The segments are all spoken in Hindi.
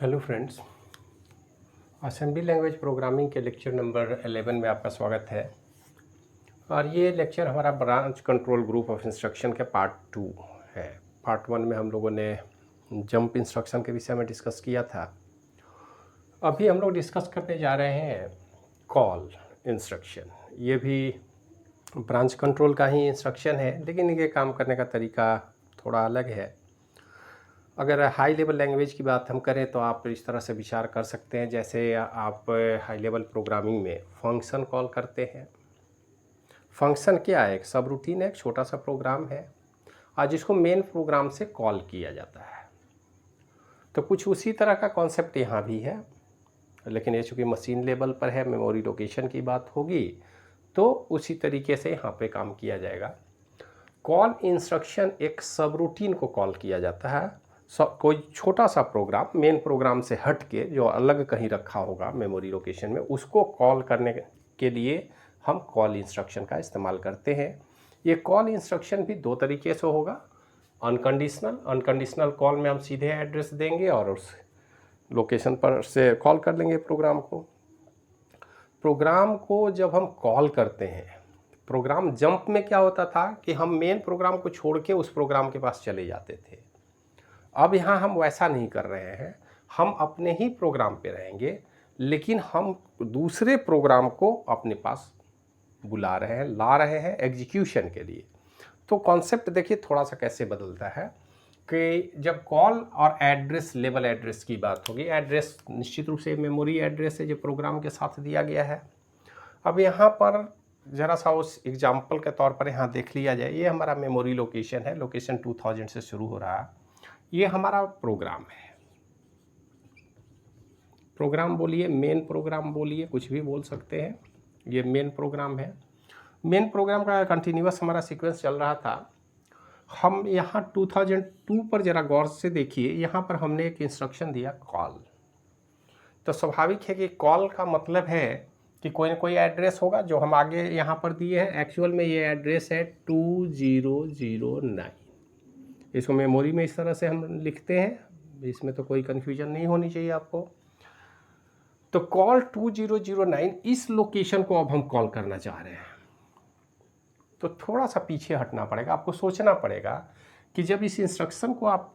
Hello friends, assembly language programming के लेक्चर नंबर 11 में आपका स्वागत है। और ये लेक्चर हमारा branch control group of instruction के पार्ट 2 है। पार्ट 1 में हम लोगों ने जंप इंस्ट्रक्शन के विषय में डिस्कस किया था। अभी हम लोग डिस्कस करने जा रहे हैं कॉल इंस्ट्रक्शन। ये भी ब्रांच कंट्रोल का ही इंस्ट्रक्शन है, लेकिन इनके काम करने का तरीका थोड़ा अलग है। अगर हाई लेवल लैंग्वेज की बात हम करें तो आप इस तरह से विचार कर सकते हैं, जैसे आप हाई लेवल प्रोग्रामिंग में फंक्शन कॉल करते हैं। फंक्शन क्या है? एक सब रूटीन है, एक छोटा सा प्रोग्राम है और जिसको मेन प्रोग्राम से कॉल किया जाता है। तो कुछ उसी तरह का कॉन्सेप्ट यहाँ भी है, लेकिन ये चूँकि मशीन लेवल पर है, मेमोरी लोकेशन की बात होगी, तो उसी तरीके से यहाँ पे काम किया जाएगा। कॉल इंस्ट्रक्शन एक सब रूटीन को कॉल किया जाता है। कोई छोटा सा प्रोग्राम मेन प्रोग्राम से हट के जो अलग कहीं रखा होगा मेमोरी लोकेशन में, उसको कॉल करने के लिए हम कॉल इंस्ट्रक्शन का इस्तेमाल करते हैं। ये कॉल इंस्ट्रक्शन भी दो तरीके से होगा। अनकंडीशनल कॉल में हम सीधे एड्रेस देंगे और उस लोकेशन पर से कॉल कर लेंगे प्रोग्राम को जब हम कॉल करते हैं, प्रोग्राम जंप में क्या होता था कि हम मेन प्रोग्राम को छोड़ के उस प्रोग्राम के पास चले जाते थे। अब यहाँ हम वैसा नहीं कर रहे हैं, हम अपने ही प्रोग्राम पे रहेंगे, लेकिन हम दूसरे प्रोग्राम को अपने पास बुला रहे हैं, ला रहे हैं एग्जीक्यूशन के लिए। तो कॉन्सेप्ट देखिए थोड़ा सा कैसे बदलता है कि जब कॉल और एड्रेस, लेवल एड्रेस की बात होगी, एड्रेस निश्चित रूप से मेमोरी एड्रेस है जो प्रोग्राम के साथ दिया गया है। अब यहाँ पर ज़रा सा उस एग्जाम्पल के तौर पर यहाँ देख लिया जाए। ये हमारा मेमोरी लोकेशन है, लोकेशन 2000 से शुरू हो रहा है। ये हमारा प्रोग्राम है। प्रोग्राम बोलिए, मेन प्रोग्राम बोलिए, कुछ भी बोल सकते हैं। ये मेन प्रोग्राम है। मेन प्रोग्राम का कंटिन्यूअस हमारा सीक्वेंस चल रहा था। हम यहाँ 2002 पर ज़रा गौर से देखिए, यहाँ पर हमने एक इंस्ट्रक्शन दिया कॉल। तो स्वाभाविक है कि कॉल का मतलब है कि कोई ना कोई एड्रेस होगा जो हम आगे यहाँ पर दिए हैं। एक्चुअल में ये एड्रेस है 2009। इसको मेमोरी में इस तरह से हम लिखते हैं, इसमें तो कोई कन्फ्यूजन नहीं होनी चाहिए आपको। तो कॉल 2009, इस लोकेशन को अब हम कॉल करना चाह रहे हैं। तो थोड़ा सा पीछे हटना पड़ेगा, आपको सोचना पड़ेगा कि जब इस इंस्ट्रक्शन को आप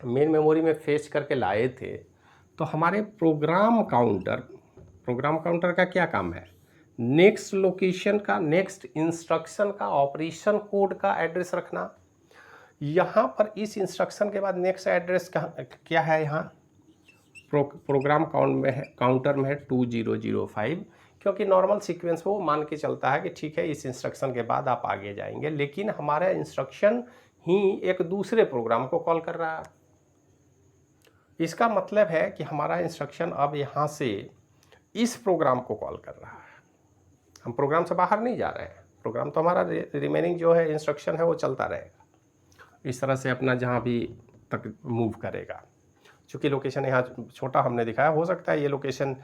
मेन मेमोरी में फेच करके लाए थे, तो हमारे प्रोग्राम काउंटर का क्या काम है? नेक्स्ट लोकेशन का, नेक्स्ट इंस्ट्रक्शन का, ऑपरेशन कोड का एड्रेस रखना। यहाँ पर इस इंस्ट्रक्शन के बाद नेक्स्ट एड्रेस क्या है? यहाँ प्रोग्राम काउंटर में है 2005, क्योंकि नॉर्मल सीक्वेंस वो मान के चलता है कि ठीक है, इस इंस्ट्रक्शन के बाद आप आगे जाएंगे, लेकिन हमारा इंस्ट्रक्शन ही एक दूसरे प्रोग्राम को कॉल कर रहा है। इसका मतलब है कि हमारा इंस्ट्रक्शन अब यहाँ से इस प्रोग्राम को कॉल कर रहा है। हम प्रोग्राम से बाहर नहीं जा रहे हैं, प्रोग्राम तो हमारा रिमेनिंग जो है इंस्ट्रक्शन है वो चलता रहेगा, इस तरह से अपना जहाँ भी तक मूव करेगा। चूँकि लोकेशन यहाँ छोटा हमने दिखाया, हो सकता है ये लोकेशन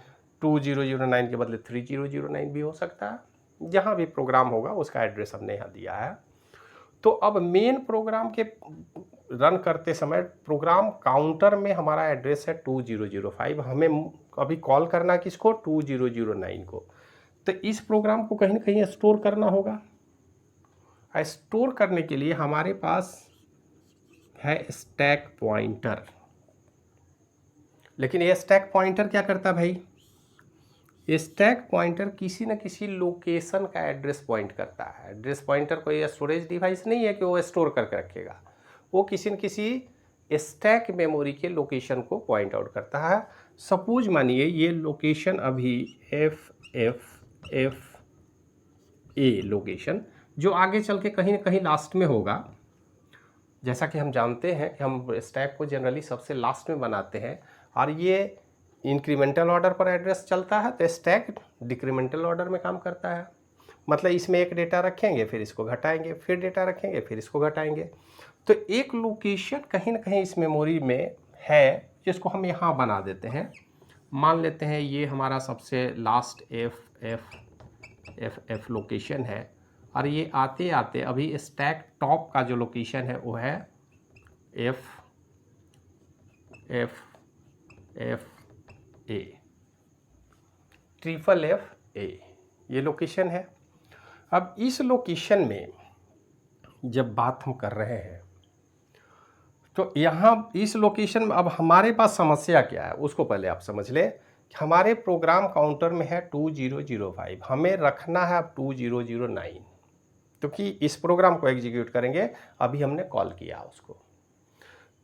2009 के बदले 3009 भी हो सकता है। जहाँ भी प्रोग्राम होगा उसका एड्रेस हमने यहाँ दिया है। तो अब मेन प्रोग्राम के रन करते समय प्रोग्राम काउंटर में हमारा एड्रेस है 2005। हमें अभी कॉल करना किसको? 2009 को। तो इस प्रोग्राम को कहीं ना कहीं स्टोर करना होगा। स्टोर करने के लिए हमारे पास है स्टैक पॉइंटर। लेकिन ये स्टैक पॉइंटर क्या करता है भाई? स्टैक पॉइंटर किसी न किसी लोकेशन का एड्रेस पॉइंट करता है। एड्रेस पॉइंटर कोई स्टोरेज डिवाइस नहीं है कि वो स्टोर करके रखेगा, वो किसी न किसी स्टैक मेमोरी के लोकेशन को पॉइंट आउट करता है। सपोज मानिए ये लोकेशन अभी FFFA लोकेशन, जो आगे चल के कहीं ना कहीं लास्ट में होगा। जैसा कि हम जानते हैं कि हम स्टैक को जनरली सबसे लास्ट में बनाते हैं, और ये इंक्रीमेंटल ऑर्डर पर एड्रेस चलता है, तो स्टैक डिक्रीमेंटल ऑर्डर में काम करता है। मतलब इसमें एक डेटा रखेंगे, फिर इसको घटाएंगे, फिर डेटा रखेंगे, फिर इसको घटाएंगे। तो एक लोकेशन कहीं ना कहीं इस मेमोरी में है, जिसको हम यहाँ बना देते हैं। मान लेते हैं ये हमारा सबसे लास्ट FF लोकेशन है, और ये आते आते अभी स्टैक टॉप का जो लोकेशन है वो है F A, triple F A, ये लोकेशन है। अब इस लोकेशन में जब बात हम कर रहे हैं तो यहाँ इस लोकेशन में अब हमारे पास समस्या क्या है उसको पहले आप समझ लें। हमारे प्रोग्राम काउंटर में है 2005, हमें रखना है अब 2009, क्योंकि इस प्रोग्राम को एग्जीक्यूट करेंगे, अभी हमने कॉल किया उसको,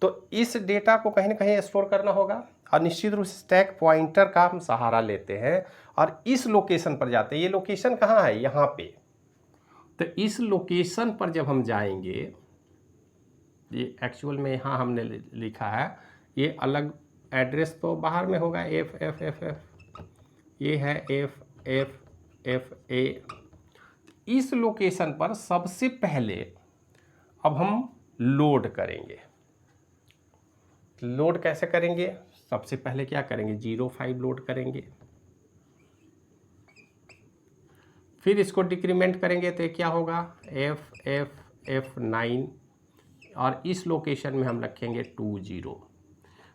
तो इस डेटा को कहीं ना कहीं स्टोर करना होगा और निश्चित रूप से स्टैक पॉइंटर का हम सहारा लेते हैं और इस लोकेशन पर जाते हैं। ये लोकेशन कहाँ है? यहाँ पे। तो इस लोकेशन पर जब हम जाएंगे, ये एक्चुअल में यहाँ हमने लिखा है, ये अलग एड्रेस तो बाहर में होगा, एफ एफ एफ एफ, ये है एफ एफ एफ ए। इस लोकेशन पर सबसे पहले अब हम लोड करेंगे। लोड कैसे करेंगे? सबसे पहले क्या करेंगे? 05 लोड करेंगे, फिर इसको डिक्रीमेंट करेंगे तो क्या होगा? एफ एफ एफ 9, और इस लोकेशन में हम रखेंगे 20।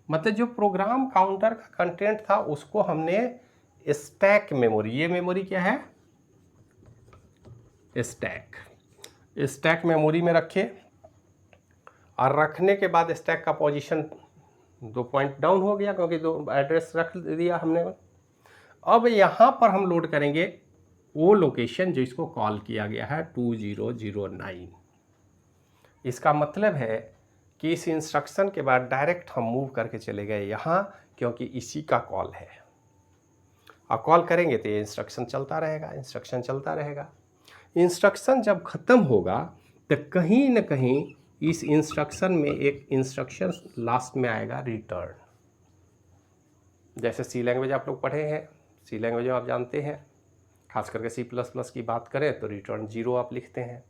मतलब जो प्रोग्राम काउंटर का कंटेंट था उसको हमने स्टैक मेमोरी, ये मेमोरी क्या है? स्टैक मेमोरी में रखे, और रखने के बाद स्टैक का पोजीशन 2 पॉइंट डाउन हो गया क्योंकि 2 एड्रेस रख दिया हमने। अब यहाँ पर हम लोड करेंगे वो लोकेशन जो इसको कॉल किया गया है 2009। इसका मतलब है कि इस इंस्ट्रक्शन के बाद डायरेक्ट हम मूव करके चले गए यहाँ, क्योंकि इसी का कॉल है। और कॉल करेंगे तो ये इंस्ट्रक्शन चलता रहेगा, इंस्ट्रक्शन चलता रहेगा। इंस्ट्रक्शन जब ख़त्म होगा तो कहीं ना कहीं इस इंस्ट्रक्शन में एक इंस्ट्रक्शन लास्ट में आएगा, रिटर्न। जैसे सी लैंग्वेज आप लोग पढ़े हैं, सी लैंग्वेज आप जानते हैं, खास करके C++ की बात करें तो रिटर्न 0 आप लिखते हैं,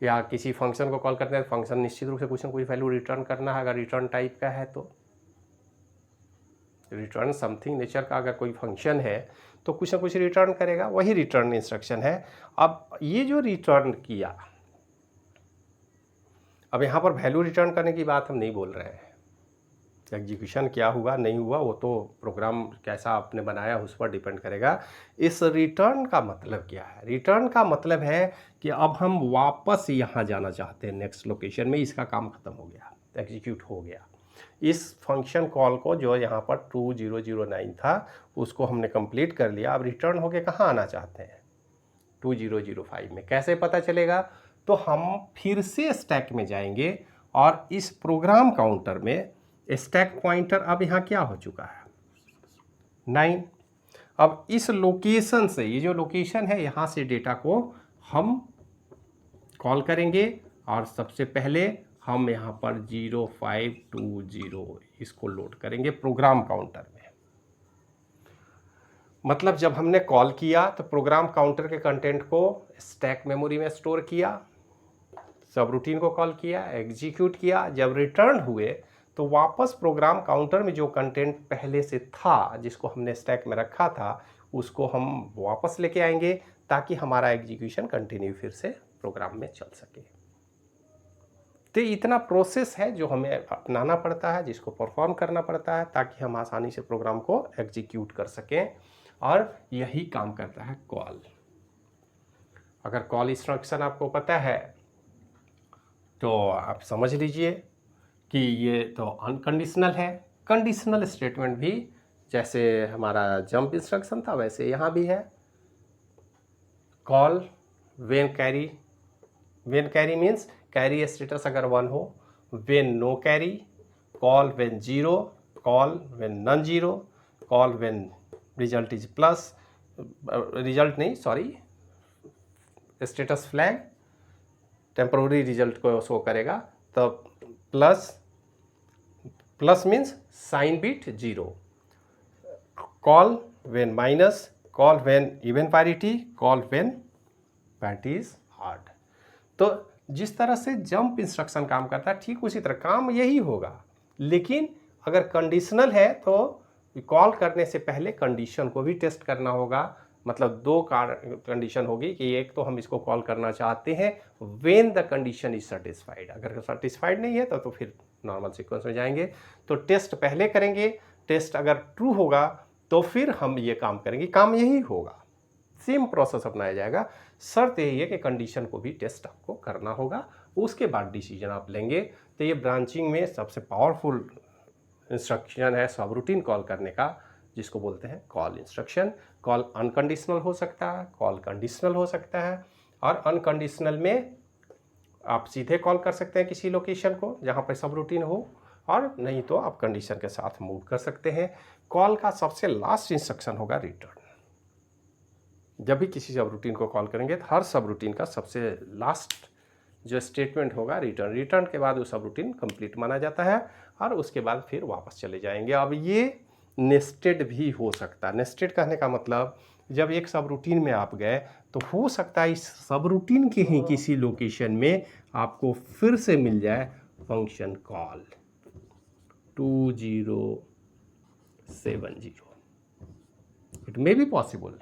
या किसी फंक्शन को कॉल करते हैं, फंक्शन निश्चित रूप से कुछ ना कुछ वैल्यू रिटर्न करना है। अगर रिटर्न टाइप का है तो रिटर्न समथिंग नेचर का अगर कोई फंक्शन है तो कुछ ना कुछ रिटर्न करेगा, वही रिटर्न इंस्ट्रक्शन है। अब ये जो रिटर्न किया, अब यहाँ पर वैल्यू रिटर्न करने की बात हम नहीं बोल रहे हैं। एग्जीक्यूशन क्या हुआ नहीं हुआ वो तो प्रोग्राम कैसा आपने बनाया उस पर डिपेंड करेगा। इस रिटर्न का मतलब क्या है? रिटर्न का मतलब है कि अब हम वापस यहाँ जाना चाहते हैं नेक्स्ट लोकेशन में, इसका काम खत्म हो गया, एग्जीक्यूट हो गया। इस फंक्शन कॉल को जो यहाँ पर 2009 था उसको हमने कंप्लीट कर लिया। अब रिटर्न होके कहाँ आना चाहते हैं? 2005 में। कैसे पता चलेगा? तो हम फिर से स्टैक में जाएंगे और इस प्रोग्राम काउंटर में स्टैक पॉइंटर अब यहाँ क्या हो चुका है? 9। अब इस लोकेशन से, ये जो लोकेशन है यहाँ से डेटा को हम कॉल करेंगे और सबसे पहले हम यहाँ पर 0520 इसको लोड करेंगे प्रोग्राम काउंटर में। मतलब जब हमने कॉल किया तो प्रोग्राम काउंटर के कंटेंट को स्टैक मेमोरी में स्टोर किया, सब रूटीन को कॉल किया, एग्जीक्यूट किया। जब रिटर्न हुए तो वापस प्रोग्राम काउंटर में जो कंटेंट पहले से था जिसको हमने स्टैक में रखा था उसको हम वापस लेके आएंगे ताकि हमारा एग्जीक्यूशन कंटिन्यू फिर से प्रोग्राम में चल सके। तो इतना प्रोसेस है जो हमें अपनाना पड़ता है, जिसको परफॉर्म करना पड़ता है ताकि हम आसानी से प्रोग्राम को एग्जीक्यूट कर सकें, और यही काम करता है कॉल। अगर कॉल इंस्ट्रक्शन आपको पता है तो आप समझ लीजिए कि ये तो अनकंडीशनल है। कंडीशनल स्टेटमेंट भी जैसे हमारा जंप इंस्ट्रक्शन था वैसे यहाँ भी है। Call when carry, when carry means carry status अगर 1 हो, when no carry, call when 0, call when non 0, call when result is plus, result नहीं sorry status flag temporary result को शो करेगा, तो plus means sign bit 0, call when minus, call when even parity, call when parity is hard. तो जिस तरह से जंप इंस्ट्रक्शन काम करता है ठीक उसी तरह काम यही होगा, लेकिन अगर कंडीशनल है तो कॉल करने से पहले कंडीशन को भी टेस्ट करना होगा। मतलब 2 कंडीशन होगी कि एक तो हम इसको कॉल करना चाहते हैं when the condition is satisfied, अगर सेटिस्फाइड नहीं है तो फिर नॉर्मल सीक्वेंस में जाएंगे। तो टेस्ट पहले करेंगे टेस्ट अगर ट्रू होगा तो फिर हम ये काम करेंगे, काम यही होगा, सेम प्रोसेस अपनाया जाएगा। शर्त यही है कि कंडीशन को भी टेस्ट आपको करना होगा, उसके बाद डिसीजन आप लेंगे। तो ये ब्रांचिंग में सबसे पावरफुल इंस्ट्रक्शन है सब रूटीन कॉल करने का, जिसको बोलते हैं कॉल इंस्ट्रक्शन। कॉल अनकंडीशनल हो सकता है, कॉल कंडीशनल हो सकता है, और अनकंडीशनल में आप सीधे कॉल कर सकते हैं किसी लोकेशन को जहाँ पर सब रूटीन हो, और नहीं तो आप कंडीशन के साथ मूव कर सकते हैं। कॉल का सबसे लास्ट इंस्ट्रक्शन होगा रिटर्न। जब भी किसी सब रूटीन को कॉल करेंगे तो हर सब रूटीन का सबसे लास्ट जो स्टेटमेंट होगा रिटर्न। रिटर्न के बाद वो सब रूटीन कंप्लीट माना जाता है, और उसके बाद फिर वापस चले जाएंगे। अब ये नेस्टेड भी हो सकता है। नेस्टेड कहने का मतलब जब एक सब रूटीन में आप गए तो हो सकता है इस सब रूटीन के ही किसी लोकेशन में आपको फिर से मिल जाए function call 2070। It may be possible,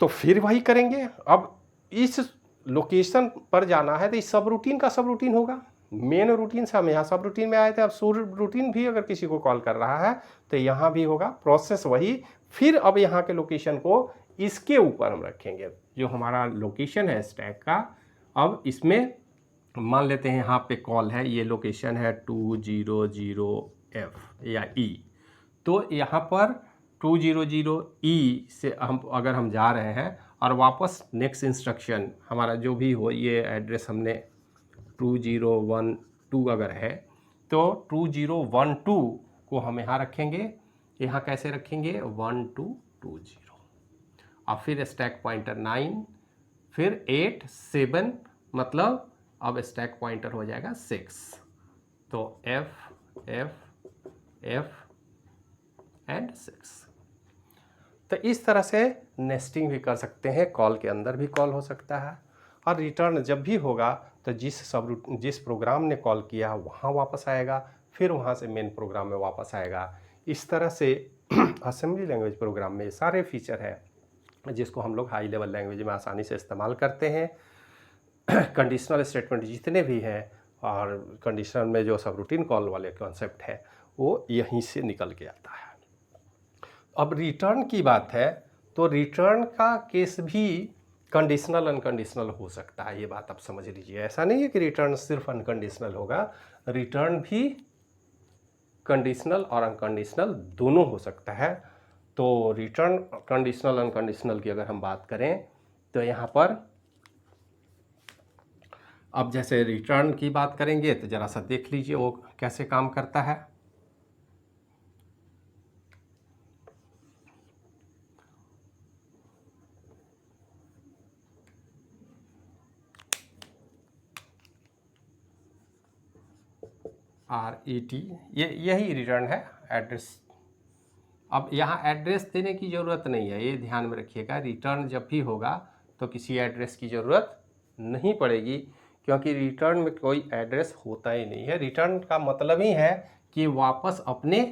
तो फिर वही करेंगे। अब इस लोकेशन पर जाना है तो इस सब रूटीन का सब रूटीन होगा। मेन रूटीन से हम यहाँ सब रूटीन में आए थे, अब सब रूटीन भी अगर किसी को कॉल कर रहा है तो यहाँ भी होगा प्रोसेस वही। फिर अब यहाँ के लोकेशन को इसके ऊपर हम रखेंगे, जो हमारा लोकेशन है स्टैक का। अब इसमें मान लेते हैं यहाँ पे कॉल है, ये लोकेशन है 200F या E, तो यहाँ पर 200E से अगर हम जा रहे हैं और वापस नेक्स्ट इंस्ट्रक्शन हमारा जो भी हो, ये एड्रेस हमने 2012 अगर है तो 2012 को हम यहाँ रखेंगे। यहाँ कैसे रखेंगे 1220, और फिर स्टैक पॉइंटर 9, फिर 8 7, मतलब अब स्टैक पॉइंटर हो जाएगा 6। तो F F F एंड 6। तो इस तरह से नेस्टिंग भी कर सकते हैं, कॉल के अंदर भी कॉल हो सकता है। और रिटर्न जब भी होगा तो जिस प्रोग्राम ने कॉल किया वहाँ वापस आएगा, फिर वहाँ से मेन प्रोग्राम में वापस आएगा। इस तरह से असेंबली लैंग्वेज प्रोग्राम में सारे फीचर है जिसको हम लोग हाई लेवल लैंग्वेज में आसानी से इस्तेमाल करते हैं। कंडीशनल स्टेटमेंट जितने भी हैं और कंडीशनल में जो सब रूटीन कॉल वाले कॉन्सेप्ट है वो यहीं से निकल के आता है। अब रिटर्न की बात है तो रिटर्न का केस भी कंडीशनल अनकंडीशनल हो सकता है, ये बात आप समझ लीजिए। ऐसा नहीं है कि रिटर्न सिर्फ अनकंडीशनल होगा, रिटर्न भी कंडीशनल और अनकंडीशनल दोनों हो सकता है। तो रिटर्न कंडीशनल अनकंडीशनल की अगर हम बात करें तो यहाँ पर अब जैसे रिटर्न की बात करेंगे तो ज़रा सा देख लीजिए वो कैसे काम करता है। RET यही रिटर्न है, एड्रेस। अब यहाँ एड्रेस देने की ज़रूरत नहीं है, ये ध्यान में रखिएगा। रिटर्न जब भी होगा तो किसी एड्रेस की ज़रूरत नहीं पड़ेगी, क्योंकि रिटर्न में कोई एड्रेस होता ही नहीं है। रिटर्न का मतलब ही है कि वापस अपने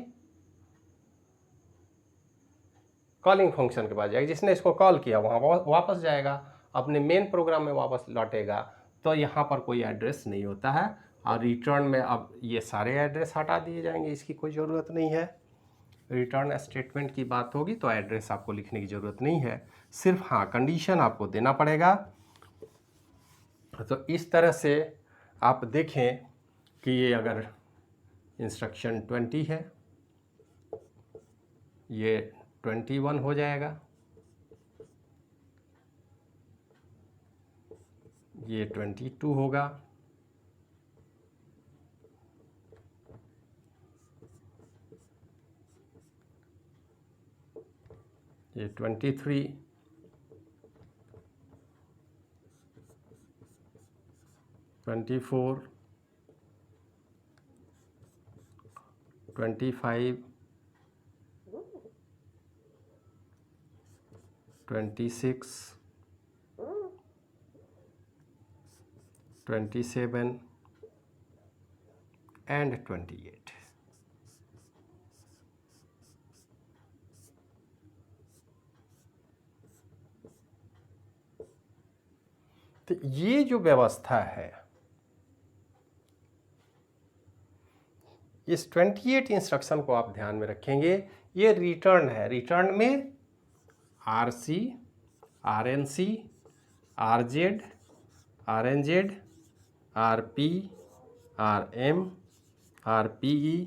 कॉलिंग फंक्शन के पास जाएगा, जिसने इसको कॉल किया वहाँ वापस जाएगा, अपने मेन प्रोग्राम में वापस लौटेगा। तो यहाँ पर कोई एड्रेस नहीं होता है, और रिटर्न में अब ये सारे एड्रेस हटा दिए जाएंगे, इसकी कोई ज़रूरत नहीं है। रिटर्न स्टेटमेंट की बात होगी तो एड्रेस आपको लिखने की ज़रूरत नहीं है, सिर्फ हाँ कंडीशन आपको देना पड़ेगा। तो इस तरह से आप देखें कि ये अगर इंस्ट्रक्शन 20 है, ये 21 हो जाएगा, ये 22 होगा, ये 23, 24, 25, 26, 27 and 28। तो ये जो व्यवस्था है इस 28 इंस्ट्रक्शन को आप ध्यान में रखेंगे। ये रिटर्न है, रिटर्न में RC, RNC, RZ, RNZ, RP, RM, RPE,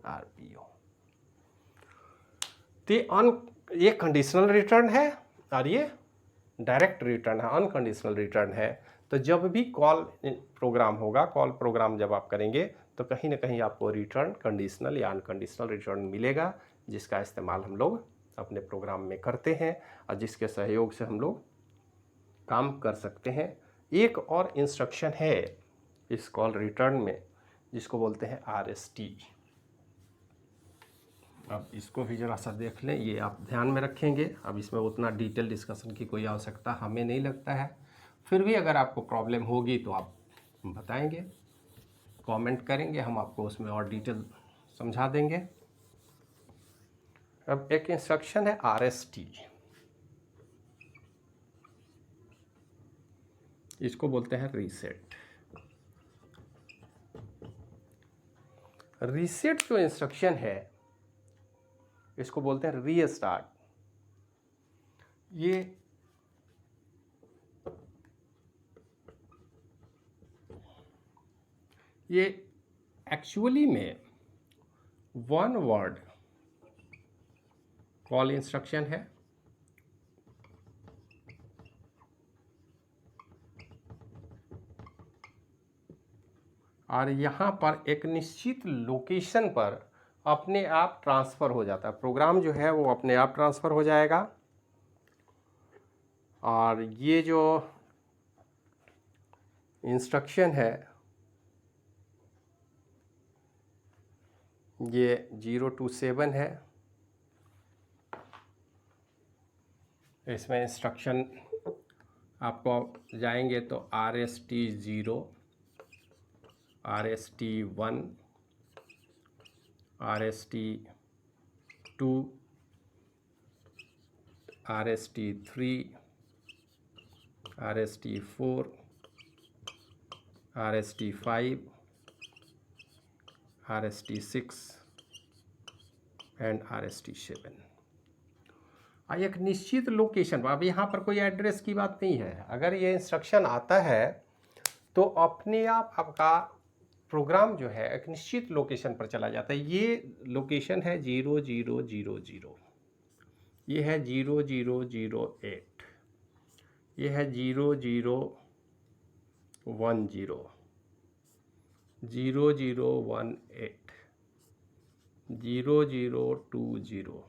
RPO। तो ये कंडीशनल रिटर्न है और ये डायरेक्ट रिटर्न है, अनकंडीशनल रिटर्न है। तो जब भी कॉल प्रोग्राम होगा, कॉल प्रोग्राम जब आप करेंगे तो कहीं ना कहीं आपको रिटर्न कंडीशनल या अनकंडीशनल रिटर्न मिलेगा, जिसका इस्तेमाल हम लोग अपने प्रोग्राम में करते हैं और जिसके सहयोग से हम लोग काम कर सकते हैं। एक और इंस्ट्रक्शन है इस कॉल रिटर्न में जिसको बोलते हैं RST। अब इसको भी ज़रा सा देख लें, ये आप ध्यान में रखेंगे। अब इसमें उतना डिटेल डिस्कशन की कोई आवश्यकता हमें नहीं लगता है, फिर भी अगर आपको प्रॉब्लम होगी तो आप बताएंगे, कमेंट करेंगे, हम आपको उसमें और डिटेल समझा देंगे। अब एक इंस्ट्रक्शन है RST, इसको बोलते हैं रीसेट। रीसेट जो इंस्ट्रक्शन है इसको बोलते हैं रीस्टार्ट। ये एक्चुअली में वन वर्ड कॉल इंस्ट्रक्शन है। और यहाँ पर एक निश्चित लोकेशन पर अपने आप ट्रांसफ़र हो जाता है, प्रोग्राम जो है वो अपने आप ट्रांसफ़र हो जाएगा। और ये जो इंस्ट्रक्शन है ये 0 to 7 है। इसमें इंस्ट्रक्शन आपको जाएंगे तो RST 0, RST 1, RST 2, RST 3, RST 4, RST 5, RST 6 and RST 7। एक निश्चित लोकेशन पर, अब यहाँ पर कोई एड्रेस की बात नहीं है। अगर ये इंस्ट्रक्शन आता है तो अपने आप आपका प्रोग्राम जो है एक निश्चित लोकेशन पर चला जाता है। ये लोकेशन है 0000, ये है 0008, ये है 0010, 0018, 0020,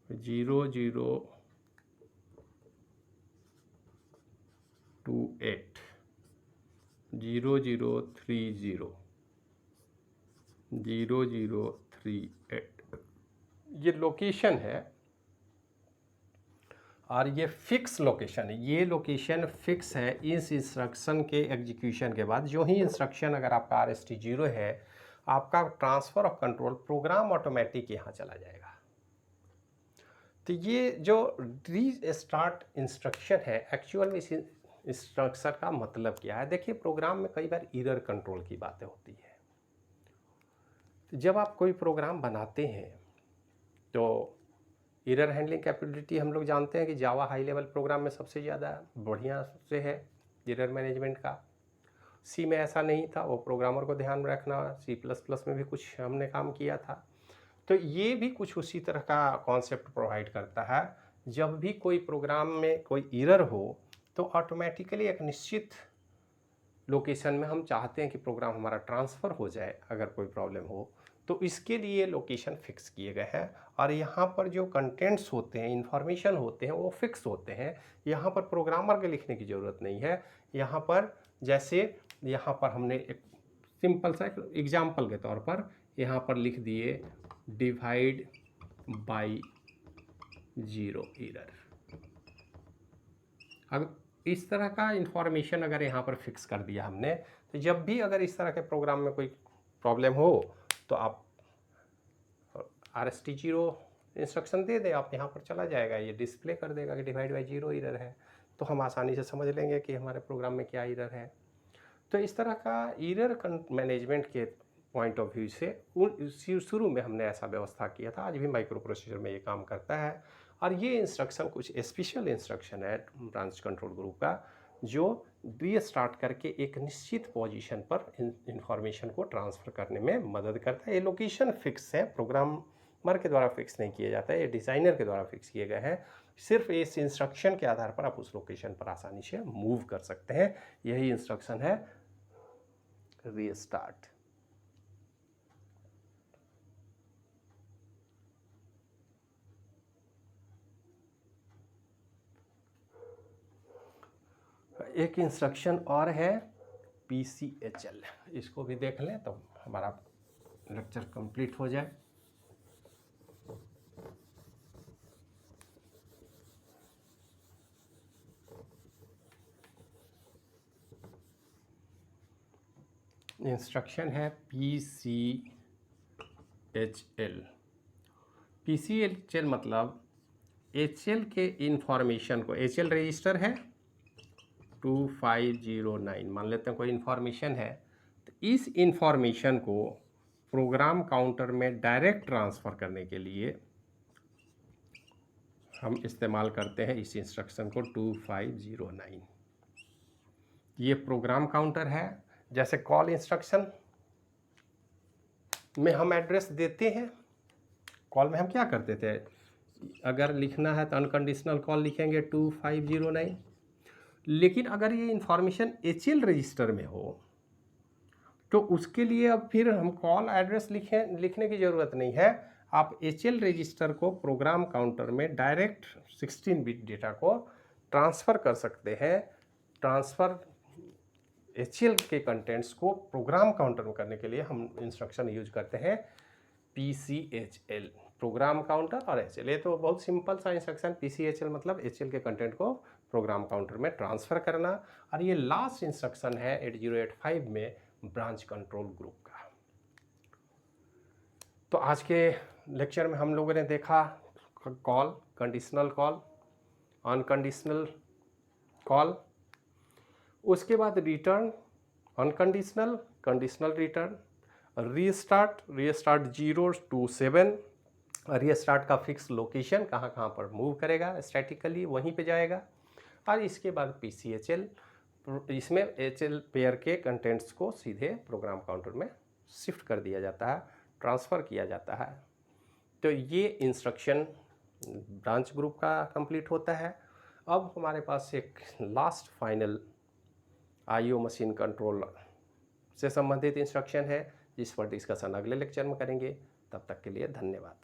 0028, 0030, 0038। ये लोकेशन है और ये फिक्स लोकेशन है। ये लोकेशन फिक्स है इस इंस्ट्रक्शन के एग्जीक्यूशन के बाद। जो ही इंस्ट्रक्शन अगर आपका RST 0 है, आपका transfer of control program automatic यहाँ चला जाएगा। तो ये जो रीस्टार्ट इंस्ट्रक्शन है एक्चुअल में इस इंस्ट्रक्शन का मतलब क्या है। देखिए, प्रोग्राम में कई बार एरर कंट्रोल की बातें होती है। तो जब आप कोई प्रोग्राम बनाते हैं तो एरर हैंडलिंग कैपेबिलिटी हम लोग जानते हैं कि जावा हाई लेवल प्रोग्राम में सबसे ज़्यादा बढ़िया से है एरर मैनेजमेंट का। सी में ऐसा नहीं था, वो प्रोग्रामर को ध्यान में रखना। C++ में भी कुछ हमने काम किया था। तो ये भी कुछ उसी तरह का कॉन्सेप्ट प्रोवाइड करता है। जब भी कोई प्रोग्राम में कोई एरर हो तो ऑटोमेटिकली एक निश्चित लोकेशन में हम चाहते हैं कि प्रोग्राम हमारा ट्रांसफ़र हो जाए अगर कोई प्रॉब्लम हो, तो इसके लिए लोकेशन फिक्स किए गए हैं। और यहाँ पर जो कंटेंट्स होते हैं, इंफॉर्मेशन होते हैं, वो फिक्स होते हैं। यहाँ पर प्रोग्रामर के लिखने की ज़रूरत नहीं है। यहाँ पर जैसे यहाँ पर हमने एक सिंपल सा एग्जाम्पल के तौर पर यहाँ पर लिख दिए डिवाइड बाई 0 एरर। अब इस तरह का इंफॉर्मेशन अगर यहाँ पर फिक्स कर दिया हमने, तो जब भी अगर इस तरह के प्रोग्राम में कोई प्रॉब्लम हो तो आप RST 0 इंस्ट्रक्शन दे दे, आप यहाँ पर चला जाएगा, ये डिस्प्ले कर देगा कि डिवाइड बाई 0 एरर है। तो हम आसानी से समझ लेंगे कि हमारे प्रोग्राम में क्या एरर है। तो इस तरह का एरर मैनेजमेंट के पॉइंट ऑफ व्यू से शुरू में हमने ऐसा व्यवस्था किया था। आज भी माइक्रो प्रोसेसर में ये काम करता है। और ये इंस्ट्रक्शन कुछ स्पेशल इंस्ट्रक्शन है ब्रांच कंट्रोल ग्रुप का, जो रीस्टार्ट करके एक निश्चित पोजीशन पर इंफॉर्मेशन को ट्रांसफ़र करने में मदद करता है। ये लोकेशन फिक्स है, प्रोग्रामर के द्वारा फिक्स नहीं किया जाता है, ये डिज़ाइनर के द्वारा फिक्स किए गए हैं। सिर्फ इस इंस्ट्रक्शन के आधार पर आप उस लोकेशन पर आसानी से मूव कर सकते हैं। यही इंस्ट्रक्शन है रीस्टार्ट। एक इंस्ट्रक्शन और है PCHL, इसको भी देख लें तो हमारा लेक्चर कंप्लीट हो जाए। इंस्ट्रक्शन है PCHL। PCHL मतलब HL के इंफॉर्मेशन को, HL रजिस्टर है 2509, मान लेते हैं कोई इन्फॉर्मेशन है, तो इस इंफॉर्मेशन को प्रोग्राम काउंटर में डायरेक्ट ट्रांसफ़र करने के लिए हम इस्तेमाल करते हैं इस इंस्ट्रक्शन को 2509। ये प्रोग्राम काउंटर है। जैसे कॉल इंस्ट्रक्शन में हम एड्रेस देते हैं, कॉल में हम क्या करते थे, अगर लिखना है तो अनकंडीशनल कॉल लिखेंगे 2509। लेकिन अगर ये इंफॉर्मेशन HL रजिस्टर में हो तो उसके लिए अब फिर हम कॉल एड्रेस लिखने की ज़रूरत नहीं है। आप HL रजिस्टर को प्रोग्राम काउंटर में डायरेक्ट 16 बिट डेटा को ट्रांसफ़र कर सकते हैं। ट्रांसफ़र HL के कंटेंट्स को प्रोग्राम काउंटर में करने के लिए हम इंस्ट्रक्शन यूज करते हैं PCHL, प्रोग्राम काउंटर और HL। ये तो बहुत सिंपल सा इंस्ट्रक्शन। PCHL मतलब HL के कंटेंट को प्रोग्राम काउंटर में ट्रांसफ़र करना। और ये लास्ट इंस्ट्रक्शन है 8085 में ब्रांच कंट्रोल ग्रुप का। तो आज के लेक्चर में हम लोगों ने देखा call, conditional call, unconditional call, उसके बाद return, unconditional, conditional return, restart 0 to 7, restart का फिक्स लोकेशन कहाँ कहाँ पर मूव करेगा, स्टैटिकली वहीं पे जाएगा। और इसके बाद PCHL, इसमें HL पेयर के कंटेंट्स को सीधे प्रोग्राम काउंटर में शिफ्ट कर दिया जाता है, ट्रांसफ़र किया जाता है। तो ये इंस्ट्रक्शन ब्रांच ग्रुप का कंप्लीट होता है। अब हमारे पास एक last final IO machine control से संबंधित इंस्ट्रक्शन है, जिस पर डिस्कशन अगले लेक्चर में करेंगे। तब तक के लिए धन्यवाद।